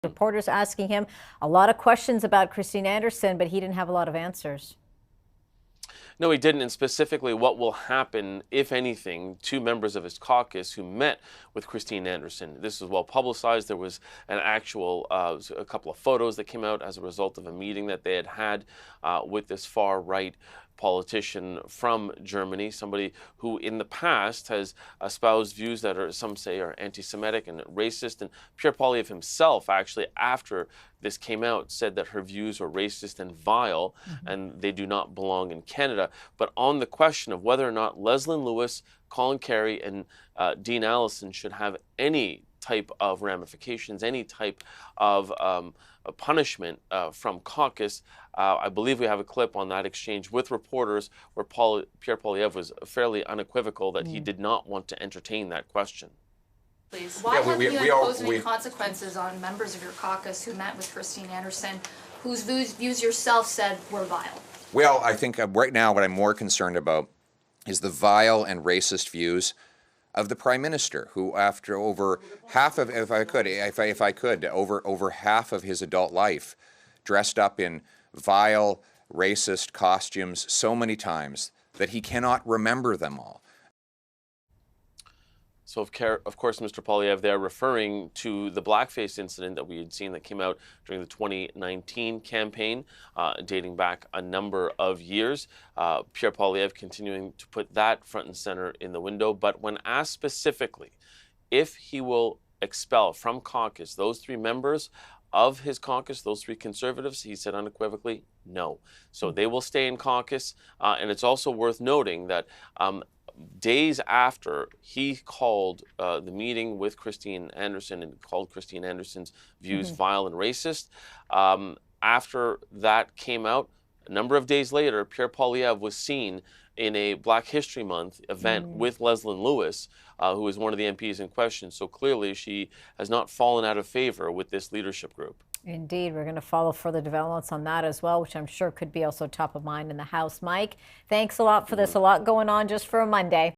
Reporters asking him a lot of questions about Christine Anderson, but he didn't have a lot of answers. No, he didn't. And specifically, what will happen, if anything, to members of his caucus who met with Christine Anderson. This was well publicized. There was an actual, a couple of photos that came out as a result of a meeting that they had with this far-right politician from Germany, somebody who in the past has espoused views that are, some say, are anti-Semitic and racist. And Pierre Poilievre himself, actually, after this came out, said that her views are racist and vile, and they do not belong in Canada. But on the question of whether or not Leslyn Lewis, Colin Carey, and Dean Allison should have any type of ramifications, any type of punishment from caucus. I believe we have a clip on that exchange with reporters where Pierre Poilievre was fairly unequivocal that he did not want to entertain that question. Please. Why haven't you imposed any consequences on members of your caucus who met with Christine Anderson, whose views yourself said were vile? Well, I think right now what I'm more concerned about is the vile and racist views of the Prime Minister, who, after over half of, if I could, over half of his adult life, dressed up in vile, racist costumes so many times that he cannot remember them all. So, of course, Mr. Poilievre there referring to the blackface incident that we had seen that came out during the 2019 campaign, dating back a number of years. Pierre Poilievre continuing to put that front and center in the window. But when asked specifically if he will expel from caucus those three members of his caucus, those three Conservatives, he said unequivocally no. So they will stay in caucus. And it's also worth noting that days after he called the meeting with Christine Anderson and called Christine Anderson's views vile and racist, after that came out, a number of days later, Pierre Poilievre was seen in a Black History Month event with Leslyn Lewis, who is one of the MPs in question. So clearly she has not fallen out of favor with this leadership group. Indeed, we're going to follow further developments on that as well, which I'm sure could be also top of mind in the House. Mike, thanks a lot for this. A lot going on just for a Monday.